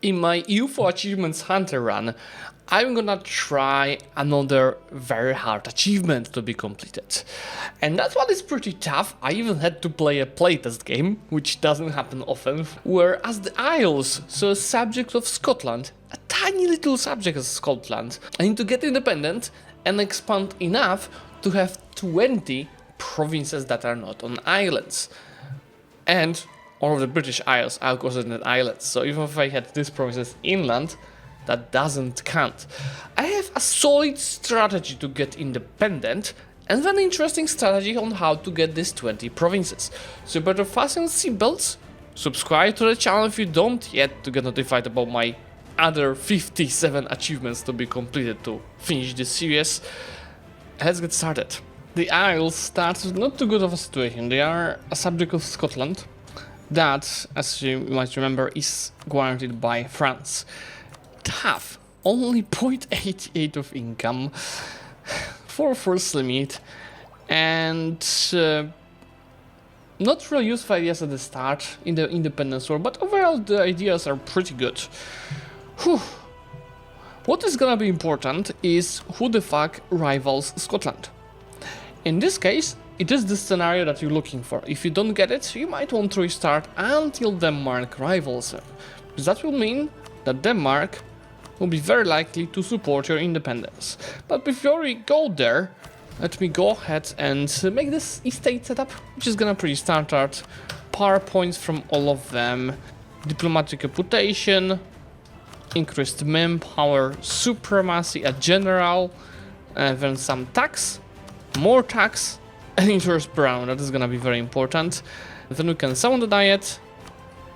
In my UFO Achievements Hunter run, I'm gonna try another very hard achievement to be completed. And that one is pretty tough. I even had to play a playtest game, which doesn't happen often, where as the Isles, so a subject of Scotland, a tiny little subject of Scotland, I need to get independent and expand enough to have 20 provinces that are not on islands. And all of the British Isles are considered islands, so even if I had these provinces inland, that doesn't count. I have a solid strategy to get independent, and an interesting strategy on how to get these 20 provinces. So you better fasten seatbelts, subscribe to the channel if you don't yet to get notified about my other 57 achievements to be completed to finish this series. Let's get started. The Isles start with not too good of a situation. They are a subject of Scotland that, as you might remember, is guaranteed by France. Tough, only 0.88 of income for first limit, and not really useful ideas at the start in the independence war, but overall the ideas are pretty good. Whew. What is gonna be important is who the fuck rivals Scotland. In this case, it is the scenario that you're looking for. If you don't get it, you might want to restart until Denmark rivals them. Because that will mean that Denmark will be very likely to support your independence. But before we go there, let me go ahead and make this estate setup, which is gonna pretty standard. Power points from all of them, diplomatic reputation, increased manpower, supremacy, a general, then some tax, more tax, and interest per round. That is gonna be very important. Then we can summon the diet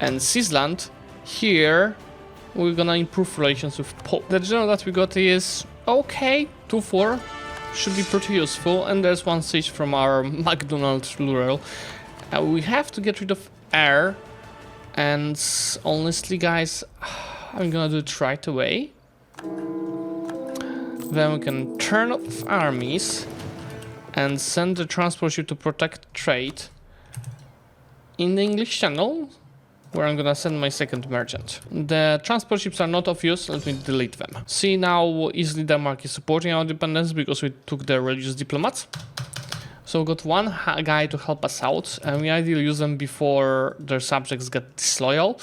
and Seasland. Here we're gonna improve relations with Pope. The general that we got is okay, 2-4, should be pretty useful. And there's one siege from our McDonald's Lural. We have to get rid of air, and honestly guys, I'm gonna do it right away. Then we can turn off armies and send the transport ship to protect trade in the English Channel, where I'm gonna send my second merchant. The transport ships are not of use, let me delete them. See, now easily Denmark is supporting our independence because we took the religious diplomats. So we got one guy to help us out, and we ideally use them before their subjects get disloyal.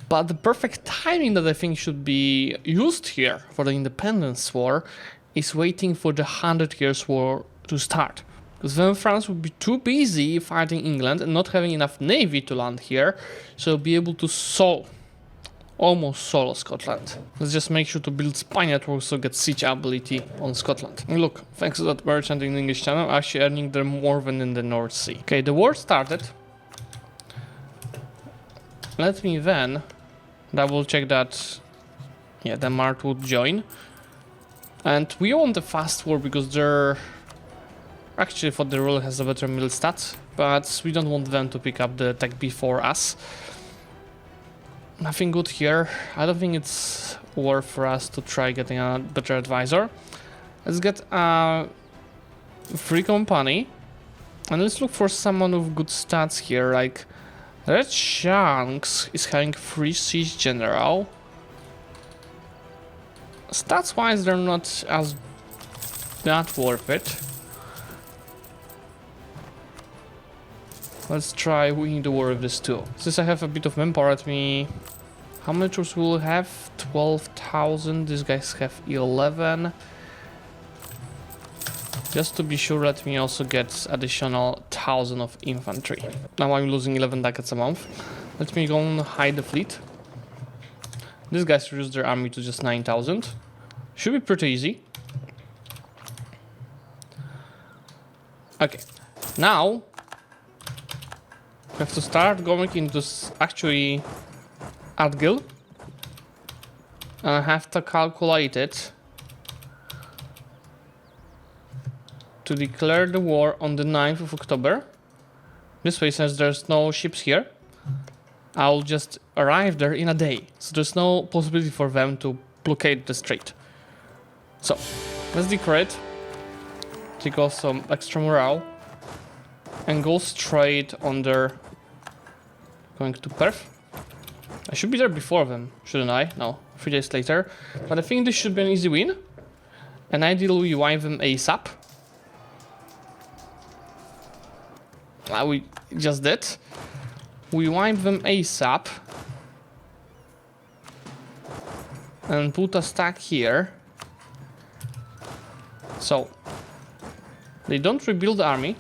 But the perfect timing that I think should be used here for the independence war is waiting for the 100 Years' War to start. Because then France would be too busy fighting England and not having enough navy to land here, so be able to almost solo Scotland. Let's just make sure to build spy networks so get siege ability on Scotland. And look, thanks to that merchant in the English Channel, actually earning there more than in the North Sea. Okay, the war started. Let me then double check that, yeah, Denmark would join. And we want a fast war because they're actually for the rule has a better middle stat, but we don't want them to pick up the tech before us. Nothing good here. I don't think it's worth for us to try getting a better advisor. Let's get a free company, and let's look for someone with good stats here, like Red Shanks is having free siege general. Stats wise, they're not as that worth it. Let's try winning the war with this too. Since I have a bit of manpower, let me... How many troops will we have? 12,000. These guys have 11. Just to be sure, let me also get additional 1,000 of infantry. Now I'm losing 11 ducats a month. Let me go and hide the fleet. These guys reduce their army to just 9,000. Should be pretty easy. Okay, now we have to start going into actually Adgil. And I have to calculate it to declare the war on the 9th of October. This way, since there's no ships here, I'll just arrive there in a day. So there's no possibility for them to blockade the strait. So let's declare it. Take off some extra morale and go straight on their going to Perth. I should be there before them, shouldn't I? No, 3 days later. But I think this should be an easy win. And ideally we wipe them ASAP. We just did. We wipe them ASAP. And put a stack here. So they don't rebuild the army.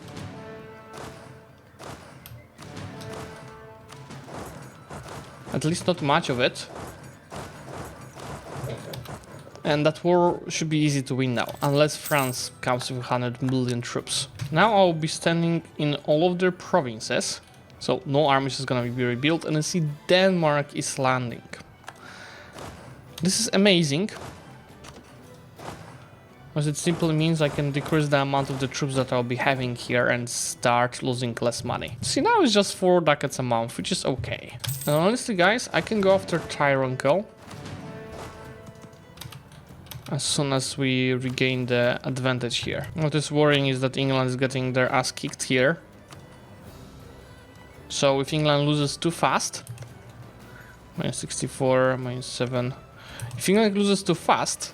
At least not much of it. And that war should be easy to win now, unless France comes with 100 million troops. Now I'll be standing in all of their provinces, so no armies is gonna be rebuilt, and I see Denmark is landing. This is amazing, because it simply means I can decrease the amount of the troops that I'll be having here and start losing less money. See, now it's just 4 ducats a month, which is okay. And honestly guys, I can go after Tyranko as soon as we regain the advantage here. What is worrying is that England is getting their ass kicked here. So if England loses too fast, minus 64, minus 7. If England loses too fast,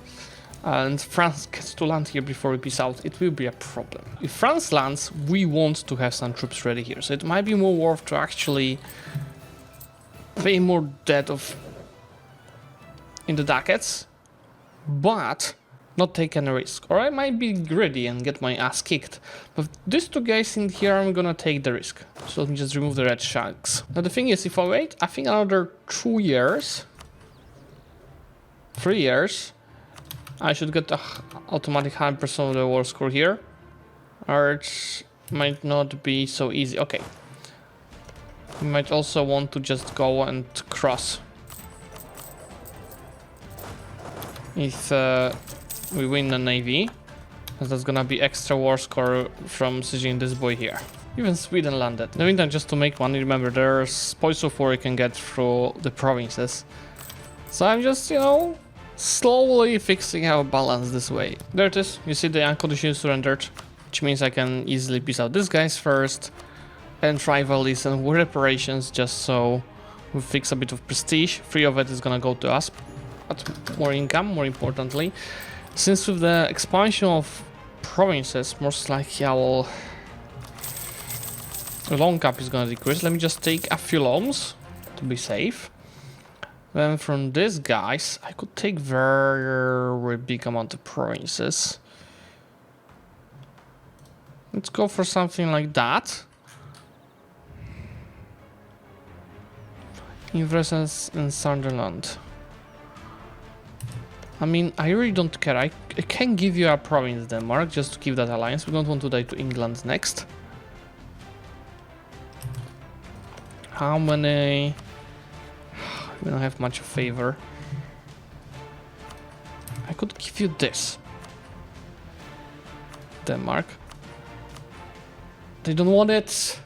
and France gets to land here before we peace out, it will be a problem. If France lands, we want to have some troops ready here, so it might be more worth to actually pay more debt of in the ducats, but not take any risk. Or I might be greedy and get my ass kicked, but these 2 guys in here, I'm gonna take the risk. So let me just remove the red shanks. Now the thing is, if I wait, I think another 2 years, 3 years, I should get the automatic 100% of the war score here, or it might not be so easy. Okay, we might also want to just go and cross. If we win the navy, that's gonna be extra war score from sieging this boy here. Even Sweden landed. In the meantime, just to make money, remember there's spoils of war you can get through the provinces. So I'm just, you know, slowly fixing our balance this way. There it is. You see the unconditionally surrendered, which means I can easily piece out these guys first and rivalries and war reparations, just so we fix a bit of prestige. 3 of it is gonna go to us, but more income, more importantly. Since with the expansion of provinces, most likely our loan cap is gonna decrease. Let me just take a few loans to be safe. Then from these guys, I could take very big amount of provinces. Let's go for something like that. Investments in Sunderland. I mean, I really don't care. I can give you a province, Denmark, just to keep that alliance. We don't want to die to England next. How many? We don't have much favor. I could give you this. Denmark. They don't want it.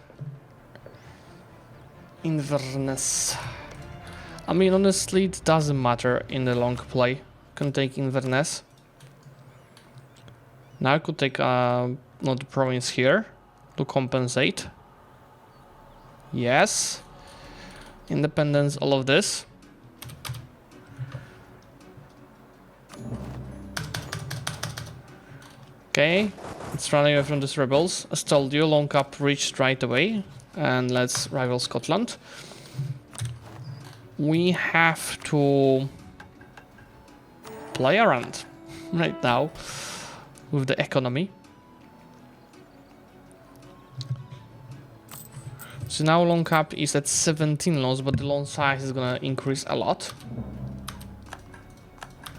Inverness. I mean, honestly, it doesn't matter in the long play. Can take Inverness. Now I could take another province here to compensate. Yes. Independence, all of this. Okay, let's run away from these rebels. As told you, long cap reached right away. And let's rival Scotland. We have to play around right now with the economy. So now loan cap is at 17 loans, but the loan size is gonna increase a lot.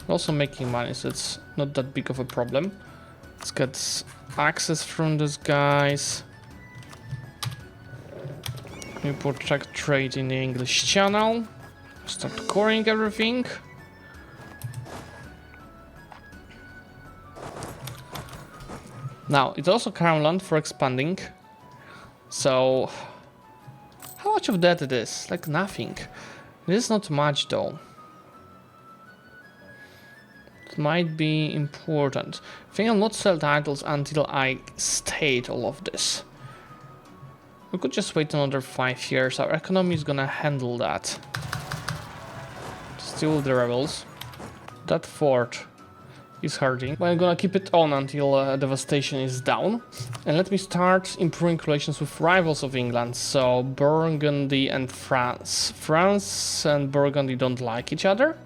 We're also making money, so it's not that big of a problem. Let's get access from these guys. We protect trade in the English Channel. Start coring everything. Now, it's also Crown land for expanding. So, how much of that it is? Like nothing. It is not much though. It might be important. I think I'll not sell titles until I state all of this. We could just wait another 5 years. Our economy is gonna handle that. still the rebels. That fort is hurting, but I'm gonna keep it on until devastation is down. And let me start improving relations with rivals of England, so Burgundy and France. France and Burgundy don't like each other,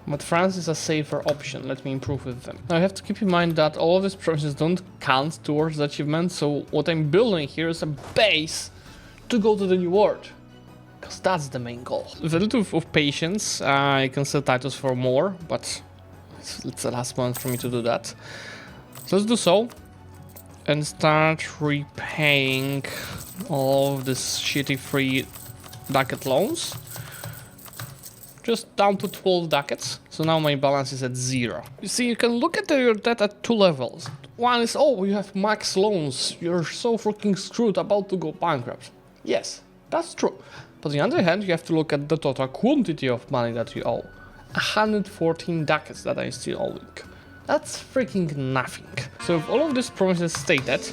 but France is a safer option. Let me improve with them. Now I have to keep in mind that all of these provinces don't count towards the achievement, so what I'm building here is a base to go to the New World, because that's the main goal. With a little of patience, I can sell titles for more, but it's the last month for me to do that. So let's do so, and start repaying all of this shitty free ducat loans. Just down to 12 ducats, so now my balance is at 0. You see, you can look at your debt at 2 levels. One is, oh, you have max loans, you're so freaking screwed, about to go bankrupt. Yes, that's true. But on the other hand, you have to look at the total quantity of money that you owe. 114 ducats that I still owing. That's freaking nothing. So with all of these promises stated,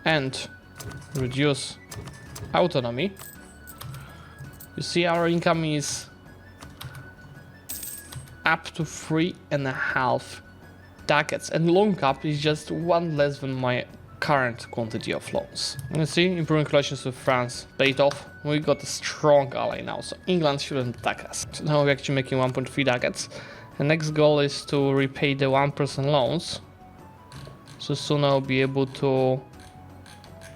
and reduce autonomy, you see our income is up to 3.5 ducats, and loan cap is just 1 less than my current quantity of loans. You see, improving relations with France paid off. We got a strong ally now, so England shouldn't attack us. So now we're actually making 1.3 ducats. The next goal is to repay the 1% loans. So soon I'll be able to...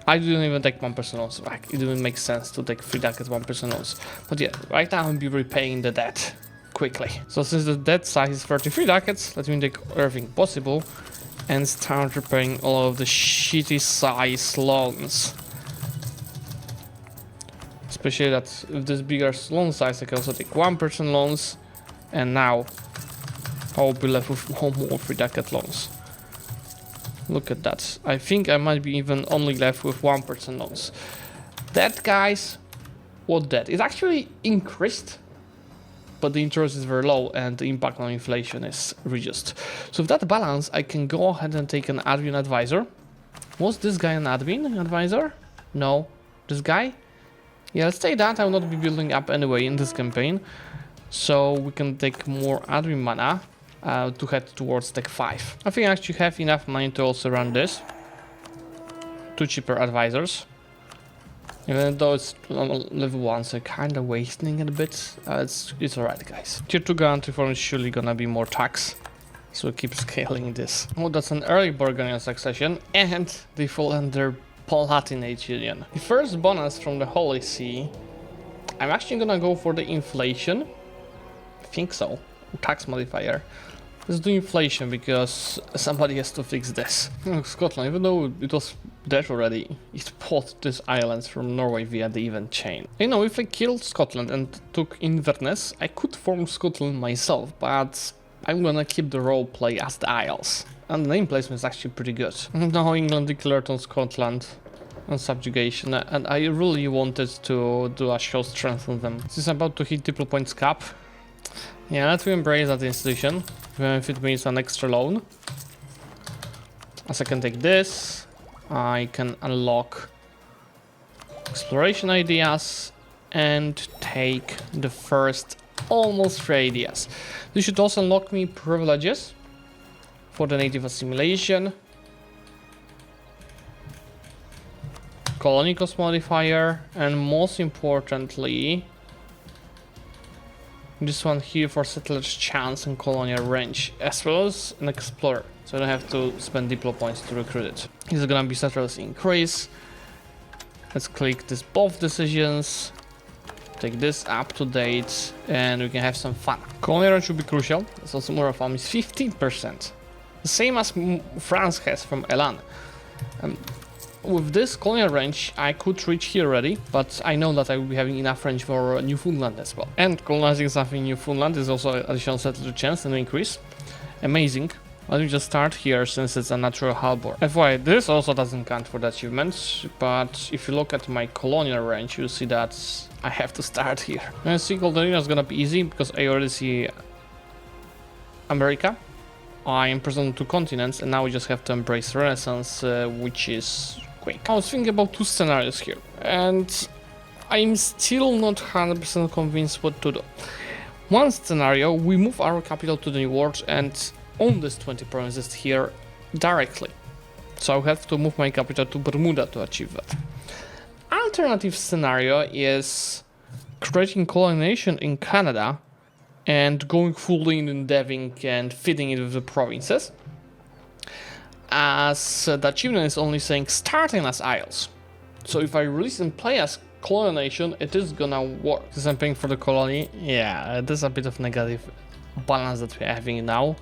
I didn't even take 1% loans, like, it didn't make sense to take 3 ducats 1% loans. But yeah, right now I'll be repaying the debt quickly. So since the debt size is 33 ducats, let me take everything possible and start repaying all of the shitty size loans. Especially that with this bigger loan size I can also take 1% loans, and now I'll be left with one more 3 ducat loans. Look at that. I think I might be even only left with 1% loans. That, guys, what that? It actually increased, but the interest is very low and the impact on inflation is reduced. So with that balance, I can go ahead and take an admin advisor. Was this guy an admin advisor? No. This guy? Yeah, let's take that. I will not be building up anyway in this campaign. So we can take more admin mana to head towards Tech 5. I think I actually have enough money to also run this. 2 cheaper advisors. Even though it's level 1, so kind of wasting it a bit. It's alright, guys. Tier 2 guarantee form is surely gonna be more tax, so we'll keep scaling this. Oh, that's an early Burgundian succession, and they fall under Palatinate Union. The first bonus from the Holy See, I'm actually gonna go for the inflation. I think so. Tax modifier. Let's do inflation because somebody has to fix this. Scotland, even though it was dead already, it bought these islands from Norway via the event chain. You know, if I killed Scotland and took Inverness, I could form Scotland myself, but I'm gonna keep the role play as the Isles. And the name placement is actually pretty good. Now England declared on Scotland on subjugation, and I really wanted to do a show strength on them. This is about to hit triple points cap. Yeah, let's embrace that institution, even if it means an extra loan. As I can take this, I can unlock exploration ideas and take the first almost 3 ideas. This should also unlock me privileges for the native assimilation, colony cost modifier, and most importantly, this one here for settler's chance and colonial range, as well as an explorer, so I don't have to spend diplo points to recruit it. This is gonna be settlers increase. Let's click this both decisions, take this up to date, and we can have some fun. Colonial range will be crucial, so some more farm is 15%, the same as France has from Elan. With this colonial range, I could reach here already, but I know that I will be having enough range for Newfoundland as well. And colonizing something in Newfoundland is also an additional settler chance and increase. Amazing. Let me just start here since it's a natural harbor. FYI, this also doesn't count for the achievements, but if you look at my colonial range, you'll see that I have to start here. And I see Golden is gonna be easy because I already see America. I am present on 2 continents, and now we just have to embrace Renaissance, which is quick. I was thinking about two scenarios here, and I'm still not 100% convinced what to do. One scenario, we move our capital to the New World and own this 20 provinces here directly. So I have to move my capital to Bermuda to achieve that. Alternative scenario is creating colonization in Canada and going fully in deving and feeding it with the provinces. As the achievement is only saying starting as isles. So if I release and play as colonization, it is gonna work. Is I'm paying for the colony? Yeah, it is a bit of negative balance that we're having now.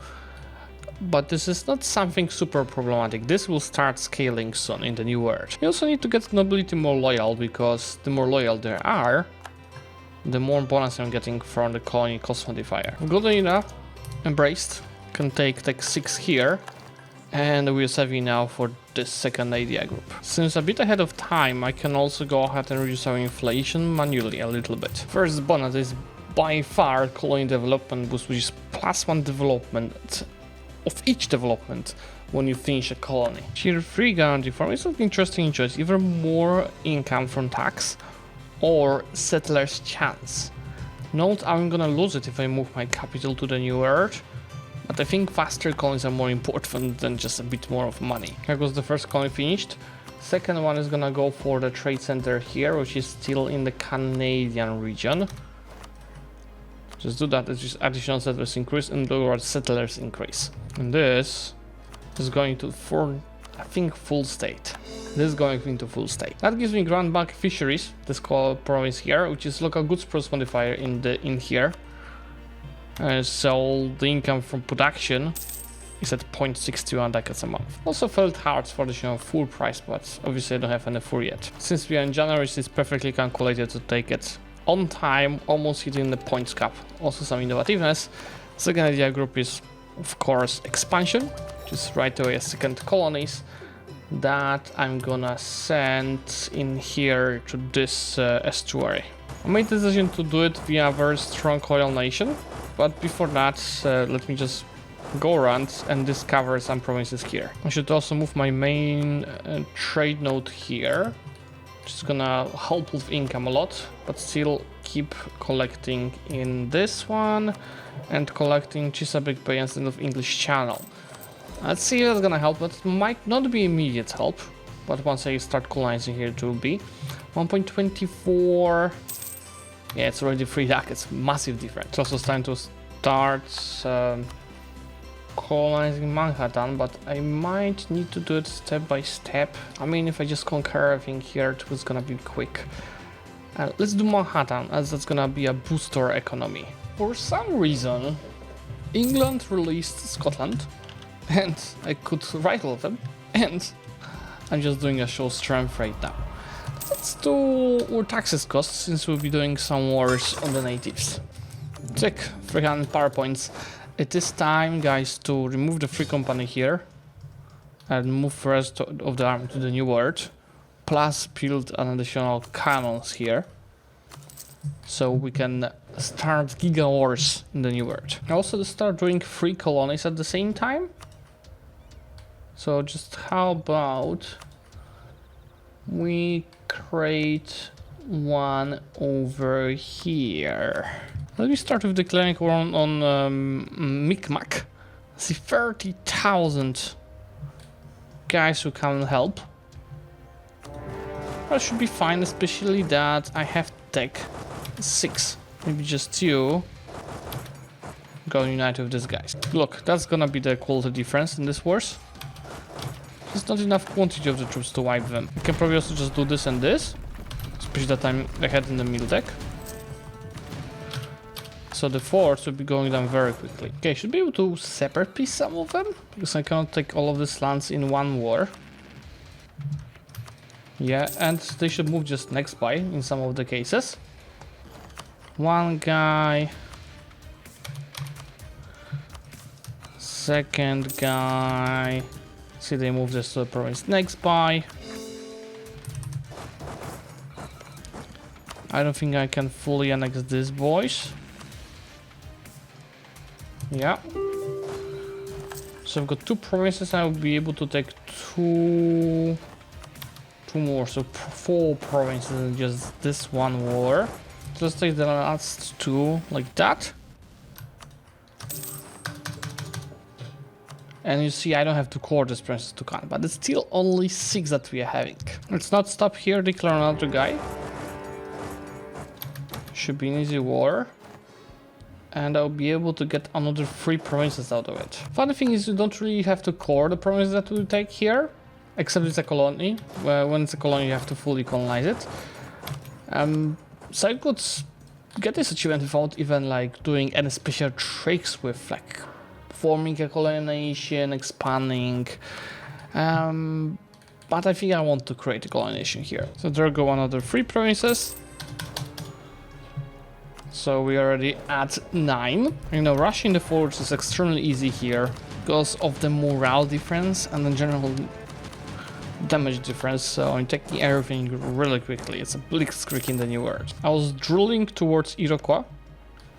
But this is not something super problematic. This will start scaling soon in the new world. You also need to get nobility more loyal, because the more loyal they are, the more bonus I'm getting from the colony cost modifier. Good enough, embraced, can take 6 here, and we're saving now for this second idea group. Since a bit ahead of time, I can also go ahead and reduce our inflation manually a little bit. First bonus is by far colony development boost, which is +1 development of each development when you finish a colony. Tier 3 guarantee farm is an interesting choice, either more income from tax or settler's chance. Note I'm gonna lose it if I move my capital to the new earth, but I think faster colonies are more important than just a bit more of money. Here goes the first colony finished. Second one is gonna go for the trade center here, which is still in the Canadian region. Just do that, it's just additional settlers increase and lower settlers increase. And this is going to form, I think, full state. This is going into full state. That gives me Grand Bank Fisheries, this province here, which is local goods price modifier in here. So the income from production is at 0.61 ducats a month. Also felt hard for the full price, but obviously I don't have any full yet. Since we are in January, it's perfectly calculated to take it on time, almost hitting the points cap. Also some innovativeness. Second idea group is, of course, expansion, which is right away a second colonies that I'm gonna send in here to this estuary. I made the decision to do it via a very strong colonial nation, but before that, let me just go around and discover some provinces here. I should also move my main trade node here, which is gonna help with income a lot, but still keep collecting in this one and collecting Chesapeake Bay instead of English Channel. Let's see if that's gonna help, but it might not be immediate help, but once I start colonizing here it will be. 1.24, yeah, it's already 3 ducats, massive difference. It's also time to start colonizing Manhattan, but I might need to do it step by step. I mean, if I just conquer everything here, it was gonna be quick. Let's do Manhattan, as that's gonna be a booster economy. For some reason, England released Scotland, and I could rival them, and I'm just doing a show strength right now. Let's do what taxes cost, since we'll be doing some wars on the natives. Check 300 power points. It is time, guys, to remove the free company here and move the rest of the army to the new world, plus build an additional cannons here, so we can start giga wars in the new world. Also start doing 3 colonies at the same time. So just how about we create one over here. Let me start with declaring war on Micmac. See 30,000 guys who come and help. That should be fine, especially that I have to take 6. Maybe just 2. Go unite with these guys. Look, that's gonna be the quality difference in this wars. There's not enough quantity of the troops to wipe them. I can probably also just do this and this, especially that I'm ahead in the middle deck. So the forts will be going down very quickly. Okay, should be able to separate piece some of them, because I cannot take all of these lands in one war. Yeah, and they should move just next by in some of the cases. One guy. Second guy. See, they move this to the province next by. I don't think I can fully annex these boys. Yeah. So I've got 2 provinces. I will be able to take 2 2 more, so 4 provinces and just this one war. Just take the last 2 like that. And you see, I don't have to core this princess to Khan, but it's still only 6 that we are having. Let's not stop here, declare another guy. Should be an easy war. And I'll be able to get another 3 provinces out of it. Funny thing is, you don't really have to core the provinces that we take here, except it's a colony. When it's a colony, you have to fully colonize it. So I could get this achievement without even like doing any special tricks with like forming a colonization, expanding. But I think I want to create a colonization here. So there go another 3 provinces. So we are already at 9. You know, rushing the forts is extremely easy here because of the morale difference and the general damage difference. So I'm taking everything really quickly. It's a blitzkrieg in the new world. I was drilling towards Iroquois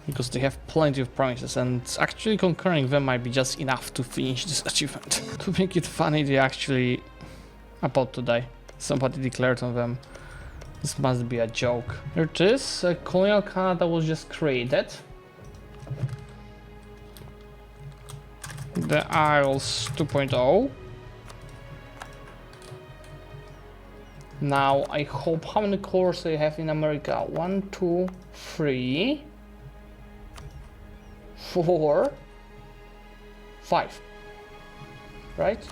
because they have plenty of provinces, and actually conquering them might be just enough to finish this achievement. To make it funny, they actually about to die. Somebody declared on them. This must be a joke. There it is. Colonial Canada was just created. The Isles 2.0. Now I hope, how many cores I have in America? 1, 2, 3, 4, 5. Right?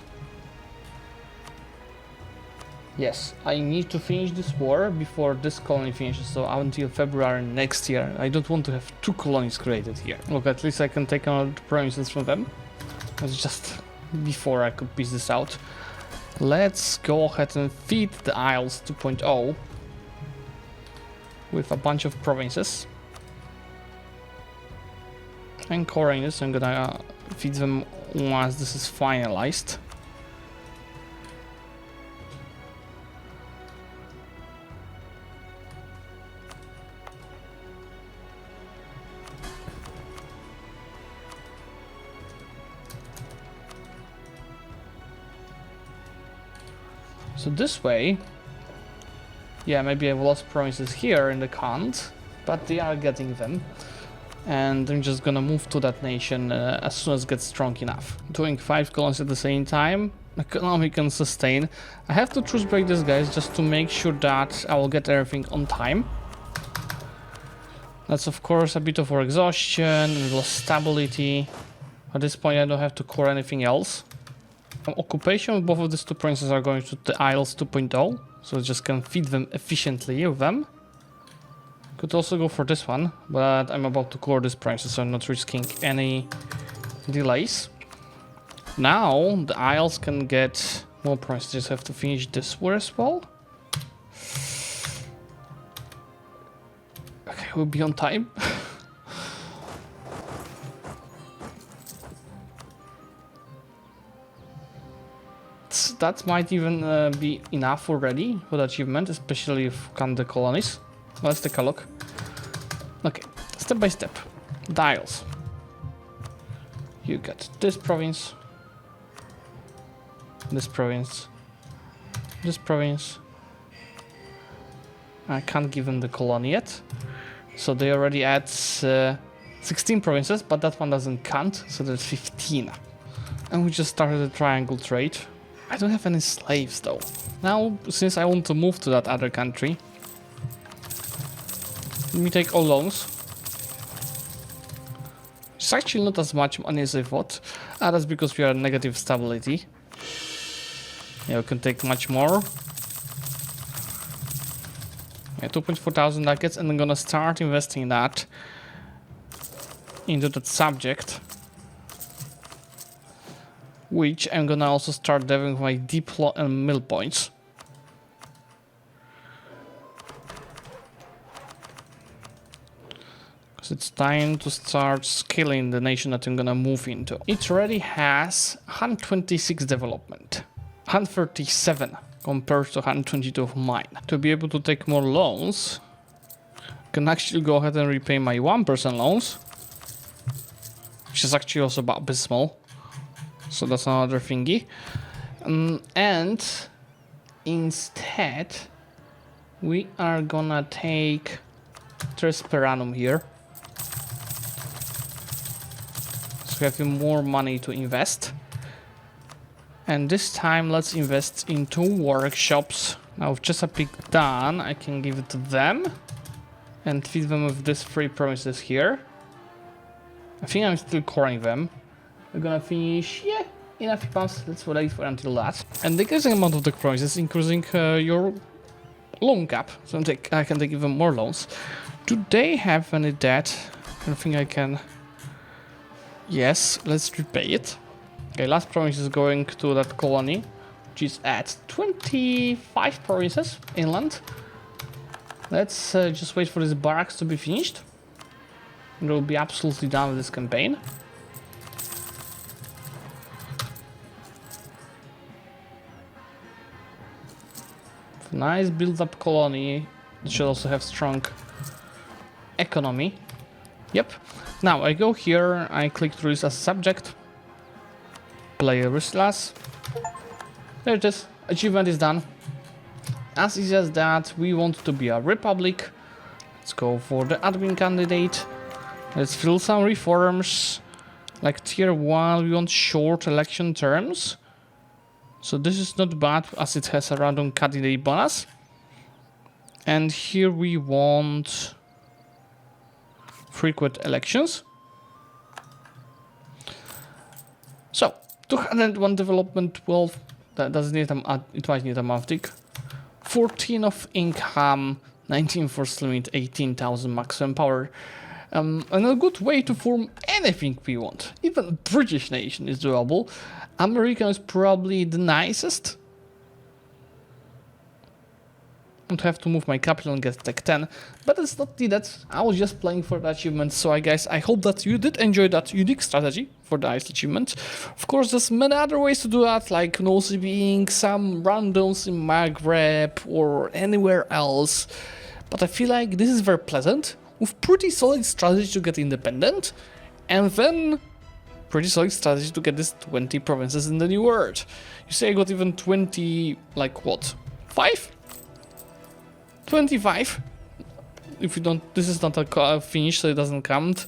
Yes, I need to finish this war before this colony finishes, so until February next year. I don't want to have 2 colonies created here. Look, at least I can take another provinces from them. It's just before I could piece this out. Let's go ahead and feed the Isles 2.0 with a bunch of provinces. And coring this, I'm gonna feed them once this is finalized. So this way, yeah, maybe I've lost provinces here in the Kant, but they are getting them. And I'm just gonna move to that nation as soon as it gets strong enough. Doing 5 colonies at the same time, economy can sustain. I have to truce break these guys just to make sure that I will get everything on time. That's of course a bit of our exhaustion, we lost stability. At this point I don't have to core anything else. Occupation, both of these 2 provinces are going to the Isles 2.0, so I just can feed them efficiently with them. Could also go for this one, but I'm about to core this province, so I'm not risking any delays. Now the Isles can get more provinces, just have to finish this war as well. Okay, we'll be on time. That might even be enough already for the achievement, especially if can the colonies. Let's take a look. Okay, step by step. Dials. You get this province, this province, this province. I can't give them the colony yet, so they already add 16 provinces, but that one doesn't count, so there's 15. And we just started a triangle trade. I don't have any slaves though. Now, since I want to move to that other country, let me take all loans. It's actually not as much money as I thought. That's because we are negative stability. Yeah, we can take much more. Yeah, 2.4 thousand ducats, and I'm gonna start investing that into that subject. Which I'm gonna also start deving my depot and mill points. Because it's time to start scaling the nation that I'm gonna move into. It already has 126 development, 137 compared to 122 of mine. To be able to take more loans, I can actually go ahead and repay my 1% loans, which is actually also abysmal. So that's another thingy. And instead we are gonna take Tres per annum here. So we have more money to invest. And this time let's invest into workshops. Now with Chesapeake done, I can give it to them and feed them with these 3 promises here. I think I'm still coring them. We're gonna finish, yeah, in a few months. Let's wait for until that. And the increasing amount of the promises increasing your loan cap, so I can take even more loans. Do they have any debt? I don't think I can. Yes, let's repay it. Okay, last promise is going to that colony, which is at 25 provinces inland. Let's just wait for this barracks to be finished. And we'll be absolutely done with this campaign. Nice build-up colony. It should also have strong economy. Yep. Now I go here, I click through this as a subject. Play ISLES. There it is. Achievement is done. As easy as that. We want to be a republic. Let's go for the admin candidate. Let's fill some reforms. Like tier 1, we want short election terms. So this is not bad as it has a random candidate bonus. And here we want frequent elections. So 201 development, 12. That doesn't need it might need a month tick. 14 of income, 19 force limit, 18,000 maximum power. And a good way to form anything we want. Even British nation is doable. American is probably the nicest. I have to move my capital and get tech 10, but it's not needed. I was just playing for the achievement. So guys, I hope that you did enjoy that unique strategy for the ISLES achievement. Of course, there's many other ways to do that, like nosy being some randoms in Maghreb or anywhere else. But I feel like this is very pleasant, with pretty solid strategy to get independent, and then pretty solid strategy to get this 20 provinces in the new world. You say I got even 20, like what, 5? 25? If you don't, this is not a finish, so it doesn't count.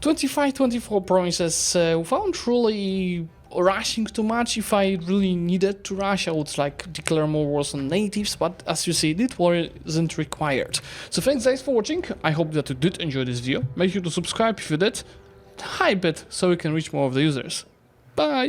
25, 24 provinces without really rushing too much. If I really needed to rush, I would like declare more wars on natives, but as you see, it wasn't required. So thanks guys for watching. I hope that you did enjoy this video. Make sure to subscribe if you did. Hype it so we can reach more of the users. Bye!